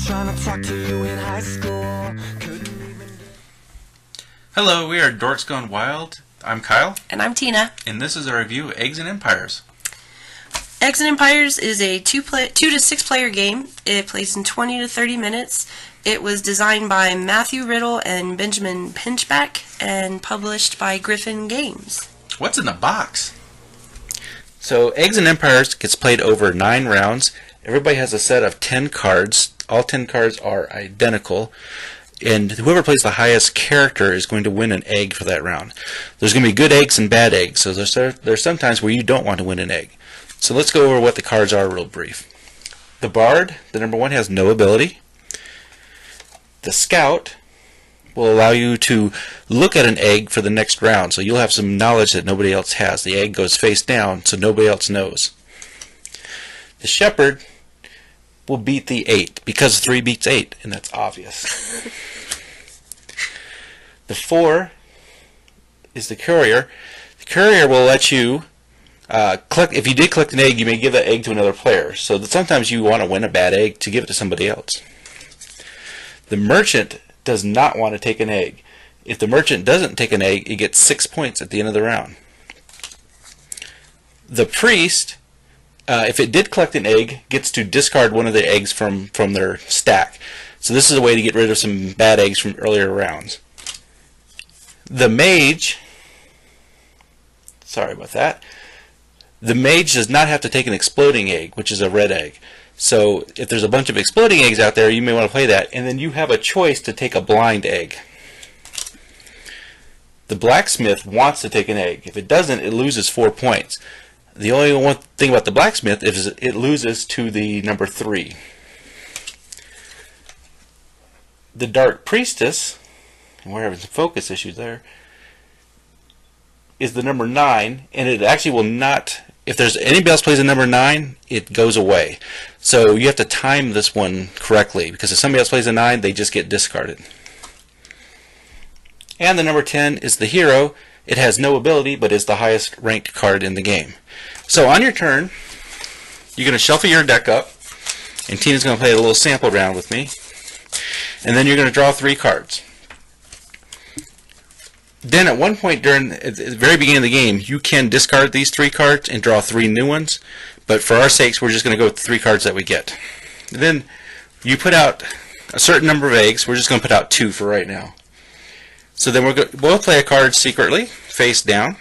trying to talk to you in high school. Hello, we are Dorks Gone Wild. I'm Kyle. And I'm Tina. And this is a review of Eggs and Empires. Eggs and Empires is a 2 to 6 player game. It plays in 20 to 30 minutes. It was designed by Matthew Riddle and Benjamin Pinchback and published by Gryphon Games. What's in the box? So, Eggs and Empires gets played over 9 rounds. Everybody has a set of 10 cards. All 10 cards are identical. And whoever plays the highest character is going to win an egg for that round. There's going to be good eggs and bad eggs. So there's some times where you don't want to win an egg. So let's go over what the cards are real brief. The Bard, the number 1, has no ability. The Scout will allow you to look at an egg for the next round. So you'll have some knowledge that nobody else has. The egg goes face down so nobody else knows. The Shepherd will beat the 8 because 3 beats 8, and that's obvious. The 4 is the Courier. The Courier will let you collect. If you did collect an egg, you may give that egg to another player. So that sometimes you want to win a bad egg to give it to somebody else. The Merchant does not want to take an egg. If the Merchant doesn't take an egg, it gets 6 points at the end of the round. The Priest, if it did collect an egg, gets to discard one of the eggs from their stack. So this is a way to get rid of some bad eggs from earlier rounds. The Mage, sorry about that. The Mage does not have to take an exploding egg, which is a red egg. So if there's a bunch of exploding eggs out there, you may want to play that, and then you have a choice to take a blind egg. The Blacksmith wants to take an egg. If it doesn't, it loses 4 points. The only one thing about the Blacksmith is it loses to the number 3. The Dark Priestess, and we're having some focus issues there, is the number 9, and it actually will not, if there's anybody else plays a number 9, it goes away. So you have to time this one correctly, because if somebody else plays a 9, they just get discarded. And the number 10 is the Hero. It has no ability, but is the highest ranked card in the game. So on your turn, you're going to shuffle your deck up, and Tina's going to play a little sample round with me. And then you're going to draw 3 cards. Then at one point during the very beginning of the game, you can discard these 3 cards and draw 3 new ones. But for our sakes, we're just going to go with the 3 cards that we get. And then you put out a certain number of eggs. We're just going to put out 2 for right now. So then we'll play a card secretly, face down.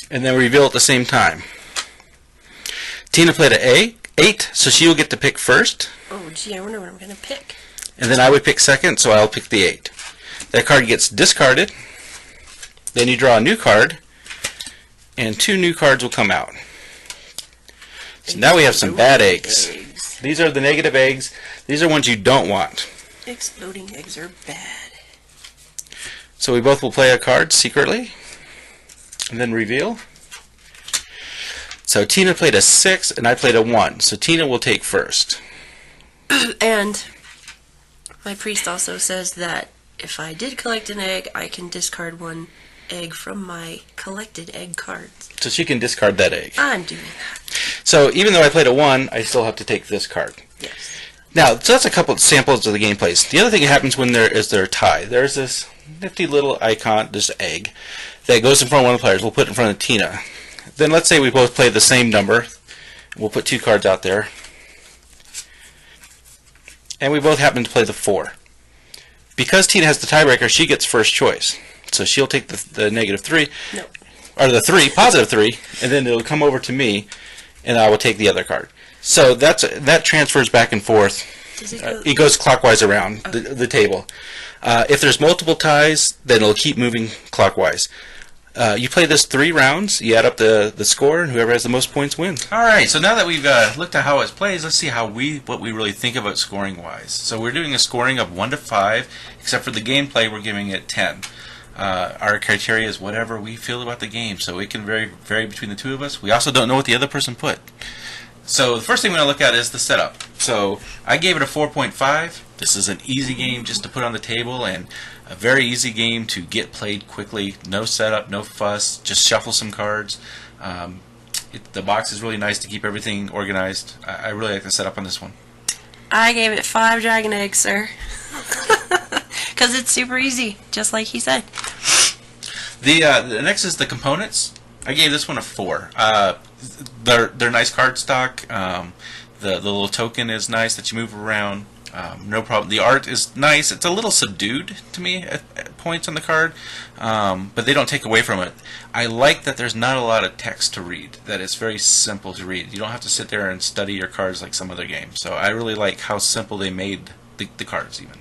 And then reveal at the same time. Tina played an 8, so she will get to pick first. Oh, gee, I wonder what I'm going to pick. And then I would pick second, so I'll pick the 8. That card gets discarded. Then you draw a new card, and 2 new cards will come out. So now we have some bad eggs. These are the negative eggs. These are ones you don't want. Exploding eggs are bad. So we both will play a card secretly, and then reveal. So Tina played a 6, and I played a 1. So Tina will take first. And my priest also says that if I did collect an egg, I can discard 1 egg from my collected egg cards. So she can discard that egg. I'm doing that. So even though I played a 1, I still have to take this card. Yes. Now, so that's a couple of samples of the game plays. The other thing that happens when there is a tie. There's this nifty little icon, this egg, that goes in front of one of the players. We'll put it in front of Tina. Then let's say we both play the same number. We'll put 2 cards out there. And we both happen to play the 4. Because Tina has the tiebreaker, she gets first choice. So she'll take the negative 3, No. or the 3, positive 3, and then it'll come over to me, and I will take the other card. So that transfers back and forth. Does it go? It goes clockwise around the table. If there's multiple ties, then it'll keep moving clockwise. You play this 3 rounds, you add up the score, and whoever has the most points wins. Alright, so now that we've looked at how it plays, let's see what we really think about scoring-wise. So we're doing a scoring of 1 to 5, except for the gameplay, we're giving it 10. Our criteria is whatever we feel about the game, so it can vary between the 2 of us. We also don't know what the other person put. So the first thing we're going to look at is the setup. So I gave it a 4.5. This is an easy game just to put on the table, and a very easy game to get played quickly. No setup, no fuss, just shuffle some cards. The box is really nice to keep everything organized. I really like the setup on this one. I gave it 5 dragon eggs, sir. Because it's super easy, just like he said. The next is the components. I gave this one a 4. They're nice cardstock. The little token is nice that you move around. No problem. The art is nice. It's a little subdued to me at points on the card, but they don't take away from it. I like that there's not a lot of text to read, that it's very simple to read. You don't have to sit there and study your cards like some other games. So I really like how simple they made the cards even.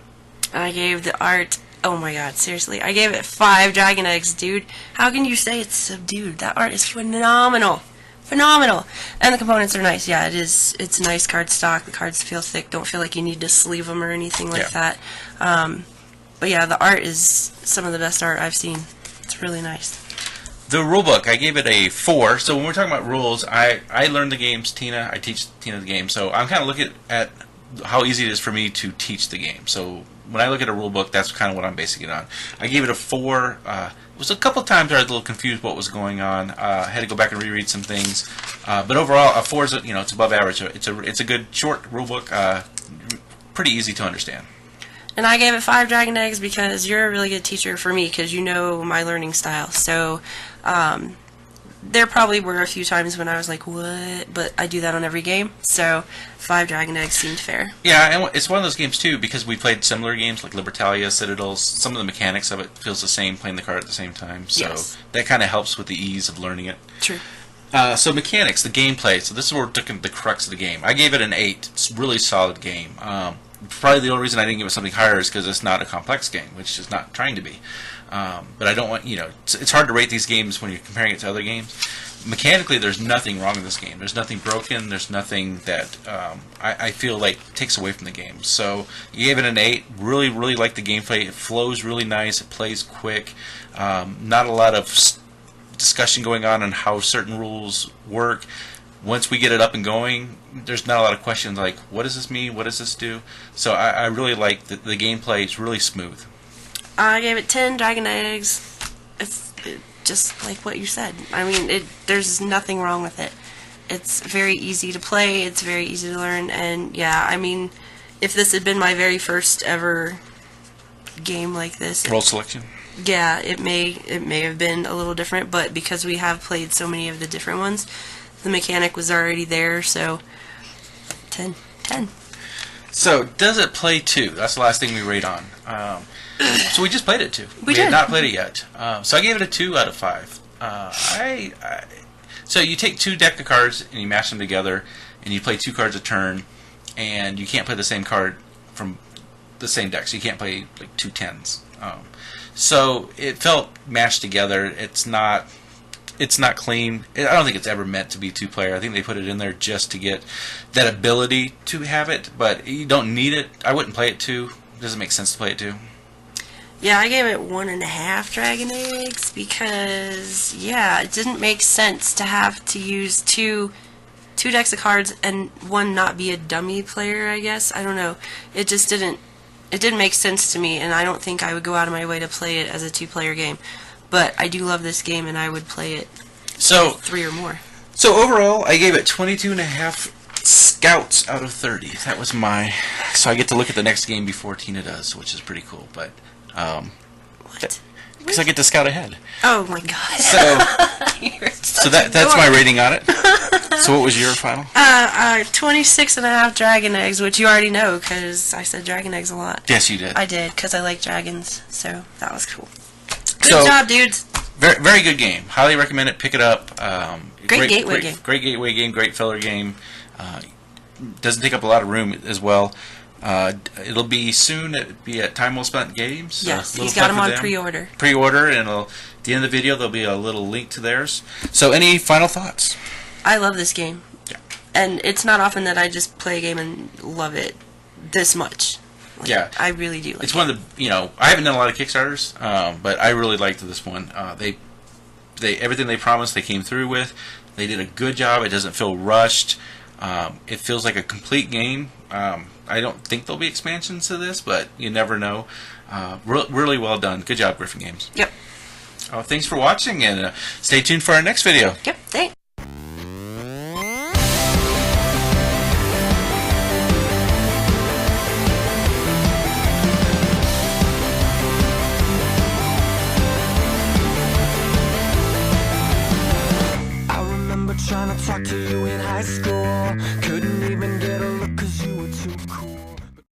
I gave the art, oh my god, seriously, I gave it 5 dragon eggs, dude. How can you say it's subdued? That art is phenomenal. Phenomenal. And the components are nice. Yeah, it's nice cardstock. The cards feel thick. Don't feel like you need to sleeve them or anything like that. But yeah, the art is some of the best art I've seen. It's really nice. The rulebook, I gave it a 4. So when we're talking about rules, I learned the games, Tina. I teach Tina the game. So I'm kind of looking at how easy it is for me to teach the game. So when I look at a rulebook, that's kind of what I'm basing it on. I gave it a 4. It was a couple times where I was a little confused what was going on. I had to go back and reread some things. But overall, a 4 is it's above average. It's a good short rulebook, pretty easy to understand. And I gave it 5 dragon eggs because you're a really good teacher for me because you know my learning style. So there probably were a few times when I was like, what? But I do that on every game. So 5 dragon eggs seemed fair. Yeah, and it's one of those games too because we played similar games like Libertalia, Citadels. Some of the mechanics of it feels the same playing the card at the same time. So that kind of helps with the ease of learning it. True. So mechanics, the gameplay. So this is where we're taking the crux of the game. I gave it an 8. It's a really solid game. Probably the only reason I didn't give it something higher is because it's not a complex game, which it's not trying to be. But I don't want, it's hard to rate these games when you're comparing it to other games. Mechanically, there's nothing wrong with this game. There's nothing broken. There's nothing that I feel like takes away from the game. So you gave it an 8. Really, really like the gameplay. It flows really nice. It plays quick. Not a lot of discussion going on how certain rules work. Once we get it up and going, there's not a lot of questions like, what does this mean? What does this do? So I really like the gameplay. It's really smooth. I gave it 10 dragon eggs. It's just like what you said. I mean, there's nothing wrong with it. It's very easy to play. It's very easy to learn. And yeah, I mean, if this had been my very first ever game like this, Roll selection. Yeah, it may have been a little different, but because we have played so many of the different ones, the mechanic was already there, so 10. So, does it play 2? That's the last thing we rate on. So we just played it 2. We did. had not played it yet. So I gave it a 2 out of 5. So you take 2 deck of cards and you mash them together, and you play 2 cards a turn, and you can't play the same card from the same deck, so you can't play like 2 10s. So it felt mashed together. It's not clean. I don't think it's ever meant to be 2-player. I think they put it in there just to get that ability to have it, but you don't need it. I wouldn't play it 2. It doesn't make sense to play it 2. Yeah, I gave it 1.5 dragon eggs because, yeah, it didn't make sense to have to use two decks of cards and one not be a dummy player, I guess. I don't know. It just didn't make sense to me, and I don't think I would go out of my way to play it as a 2-player game. But I do love this game, and I would play it 3 or more. So overall, I gave it 22.5 scouts out of 30. That was so I get to look at the next game before Tina does, which is pretty cool. But what? Because I get to scout ahead. Oh my god! So that's my rating on it. So what was your final? 26.5 dragon eggs, which you already know because I said dragon eggs a lot. Yes, you did. I did because I like dragons, so that was cool. Good job, dudes. Very, very good game. Highly recommend it. Pick it up. Great gateway game. Great gateway game. Great filler game. Doesn't take up a lot of room as well. It'll be soon. It'll be at Time Well Spent Games. Yes, he's got them on pre-order. Pre-order, and at the end of the video there'll be a little link to theirs. So, any final thoughts? I love this game. Yeah. And it's not often that I just play a game and love it this much. Yeah, I really do. It's one of the I haven't done a lot of Kickstarters, but I really liked this one. They everything they promised they came through with. They did a good job. It doesn't feel rushed. It feels like a complete game. I don't think there'll be expansions to this, but you never know. Really well done. Good job, Gryphon Games. Yep. Thanks for watching, and stay tuned for our next video. Yep. Thanks. talk to you in high school. Couldn't